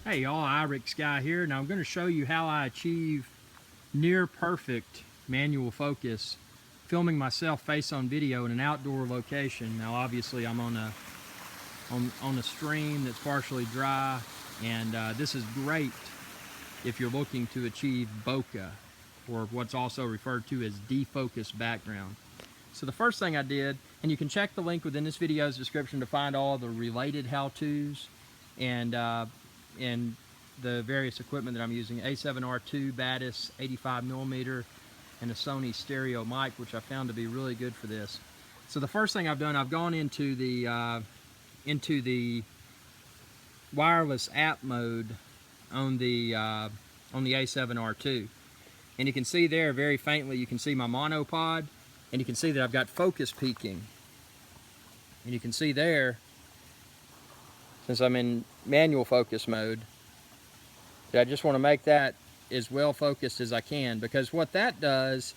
Hey y'all, Irix Guy here. Now I'm going to show you how I achieve near perfect manual focus filming myself face on video in an outdoor location. Now obviously I'm on a stream that's partially dry, and this is great if you're looking to achieve bokeh, or what's also referred to as defocused background. So the first thing I did, and you can check the link within this video's description to find all the related how-tos and the various equipment that I'm using. A7R2 Batis 85mm and a Sony stereo mic, which I found to be really good for this. So the first thing I've done, I've gone into the wireless app mode on the A7R2, and you can see there very faintly, you can see my monopod, and you can see that I've got focus peaking, and you can see there, since I'm in manual focus mode, that I just want to make that as well focused as I can, because what that does,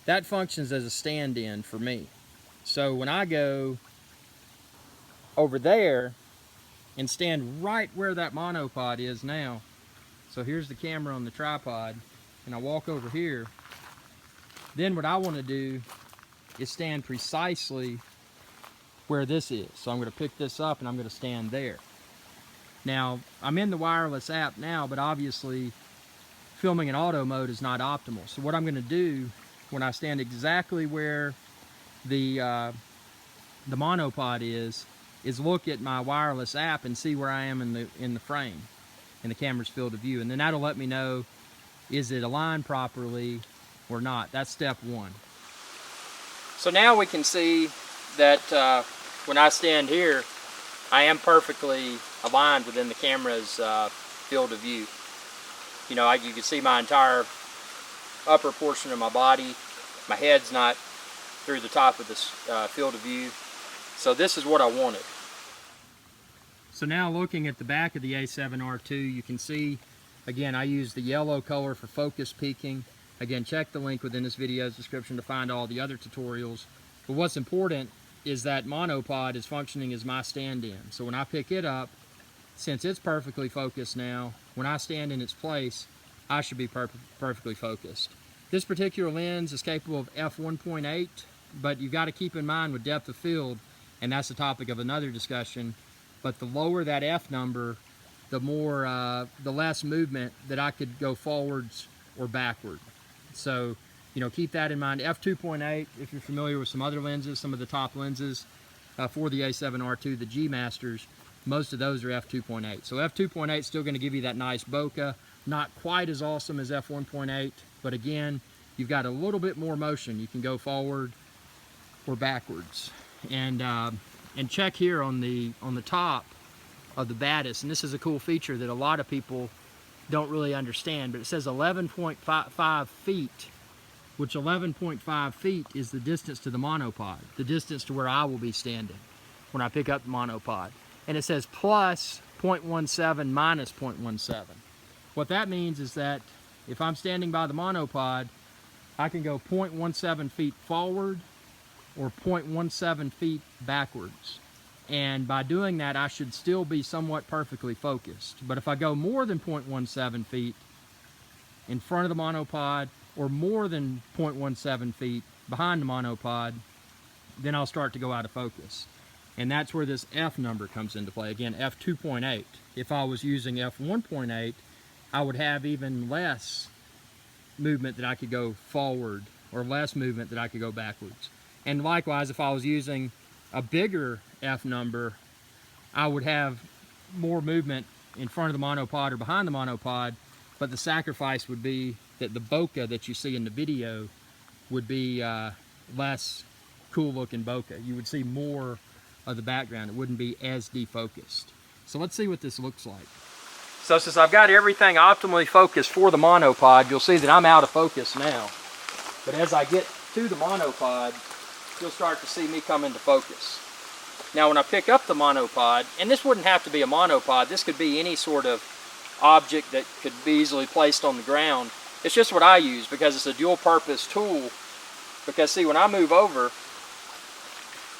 that functions as a stand-in for me. So when I go over there and stand right where that monopod is now, so here's the camera on the tripod, and I walk over here, then what I want to do is stand precisely where this is. So I'm going to pick this up and I'm going to stand there. Now, I'm in the wireless app now, but obviously filming in auto mode is not optimal. So what I'm going to do when I stand exactly where the monopod is look at my wireless app and see where I am in the frame, in the camera's field of view. And then that'll let me know, is it aligned properly or not. That's step one. So now we can see that when I stand here, I am perfectly aligned within the camera's field of view. You know, you can see my entire upper portion of my body. My head's not through the top of this field of view. So this is what I wanted. So now looking at the back of the A7R2, you can see, again, I use the yellow color for focus peaking. Again, check the link within this video's description to find all the other tutorials. But what's important is that monopod is functioning as my stand-in. So when I pick it up, since it's perfectly focused now, when I stand in its place, I should be perfectly focused. This particular lens is capable of f1.8, but you've got to keep in mind with depth of field, and that's the topic of another discussion, but the lower that f number, the less movement that I could go forwards or backward. So, you know, keep that in mind. f2.8, if you're familiar with some other lenses, some of the top lenses for the A7R2, the G Masters, most of those are f2.8. So f2.8 is still going to give you that nice bokeh. Not quite as awesome as f1.8, but again, you've got a little bit more motion. You can go forward or backwards. And check here on the top of the Batis, and this is a cool feature that a lot of people don't really understand, but it says 11.5 feet, which 11.5 feet is the distance to the monopod, the distance to where I will be standing when I pick up the monopod. And it says plus 0.17 minus 0.17. What that means is that if I'm standing by the monopod, I can go 0.17 feet forward or 0.17 feet backwards. And by doing that, I should still be somewhat perfectly focused. But if I go more than 0.17 feet in front of the monopod, or more than 0.17 feet behind the monopod, then I'll start to go out of focus. And that's where this F number comes into play. Again, f2.8. If I was using f1.8, I would have even less movement that I could go forward, or less movement that I could go backwards. And likewise, if I was using a bigger F number, I would have more movement in front of the monopod or behind the monopod, but the sacrifice would be that the bokeh that you see in the video would be less cool looking bokeh. You would see more of the background. It wouldn't be as defocused. So let's see what this looks like. So since I've got everything optimally focused for the monopod, you'll see that I'm out of focus now. But as I get to the monopod, you'll start to see me come into focus. Now when I pick up the monopod, and this wouldn't have to be a monopod, this could be any sort of object that could be easily placed on the ground. It's just what I use because it's a dual purpose tool. Because see, when I move over,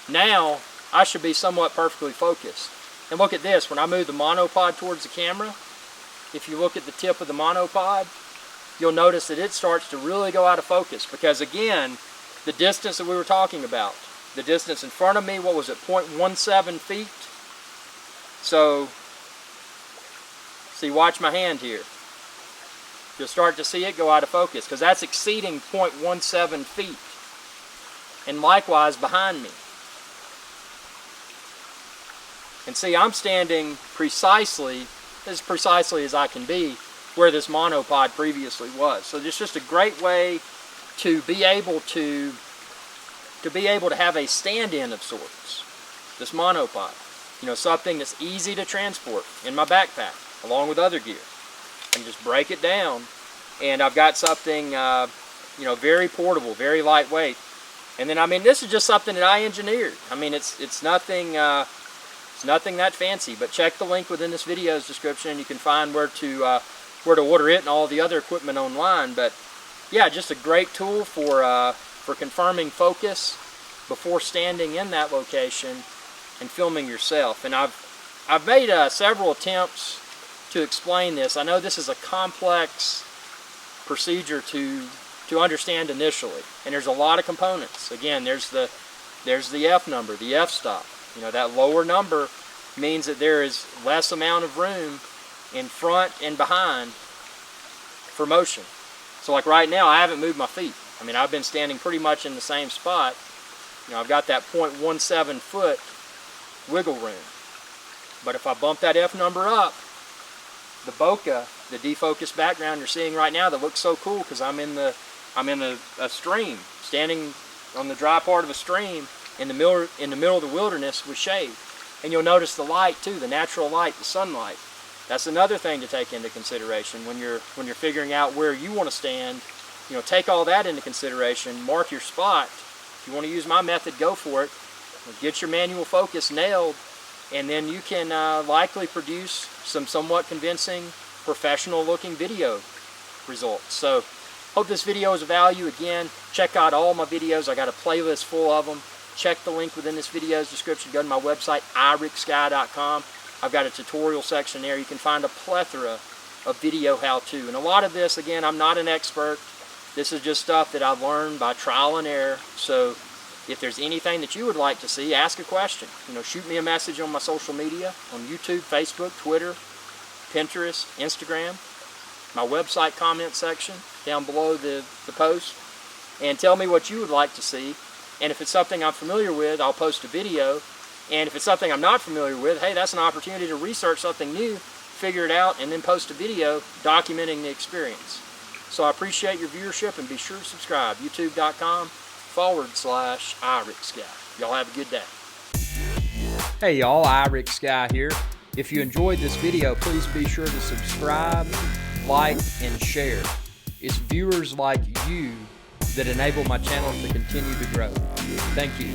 now I should be somewhat perfectly focused. And look at this, when I move the monopod towards the camera, if you look at the tip of the monopod, you'll notice that it starts to really go out of focus, because again, the distance that we were talking about, the distance in front of me, what was it, 0.17 feet? So, see, watch my hand here. You'll start to see it go out of focus, because that's exceeding 0.17 feet. And likewise behind me. And see, I'm standing precisely, as precisely as I can be, where this monopod previously was. So it's just a great way to be able to have a stand-in of sorts. This monopod, you know, something that's easy to transport in my backpack along with other gear. I can just break it down, and I've got something, you know, very portable, very lightweight. And then, I mean, this is just something that I engineered. I mean, it's nothing that fancy. But check the link within this video's description, and you can find where to order it and all the other equipment online. But yeah, just a great tool for confirming focus before standing in that location and filming yourself. And I've made several attempts to explain this. I know this is a complex procedure to understand initially, and there's a lot of components. Again, there's the F number, the f-stop. You know, that lower number means that there is less amount of room in front and behind for motion. So like right now, I haven't moved my feet. I mean, I've been standing pretty much in the same spot. You know, I've got that 0.17 foot wiggle room. But if I bump that F number up, the bokeh, the defocused background you're seeing right now that looks so cool because I'm in a stream, standing on the dry part of a stream in the middle of the wilderness with shade. And you'll notice the light too, the natural light, the sunlight. That's another thing to take into consideration when you're figuring out where you want to stand. You know, take all that into consideration, mark your spot. If you want to use my method, go for it. Get your manual focus nailed, and then you can likely produce some somewhat convincing, professional looking video results. So, hope this video is of value. Again, check out all my videos. I got a playlist full of them. Check the link within this video's description. Go to my website, irixsky.com. I've got a tutorial section there. You can find a plethora of video how-to. And a lot of this, again, I'm not an expert. This is just stuff that I've learned by trial and error. So if there's anything that you would like to see, ask a question. You know, shoot me a message on my social media, on YouTube, Facebook, Twitter, Pinterest, Instagram, my website comment section down below the post, and tell me what you would like to see. And if it's something I'm familiar with, I'll post a video. And if it's something I'm not familiar with, hey, that's an opportunity to research something new, figure it out, and then post a video documenting the experience. So I appreciate your viewership, and be sure to subscribe, youtube.com/irixsky. Y'all have a good day. Hey y'all, irixsky here. If you enjoyed this video, please be sure to subscribe, like, and share. It's viewers like you that enable my channel to continue to grow. Thank you.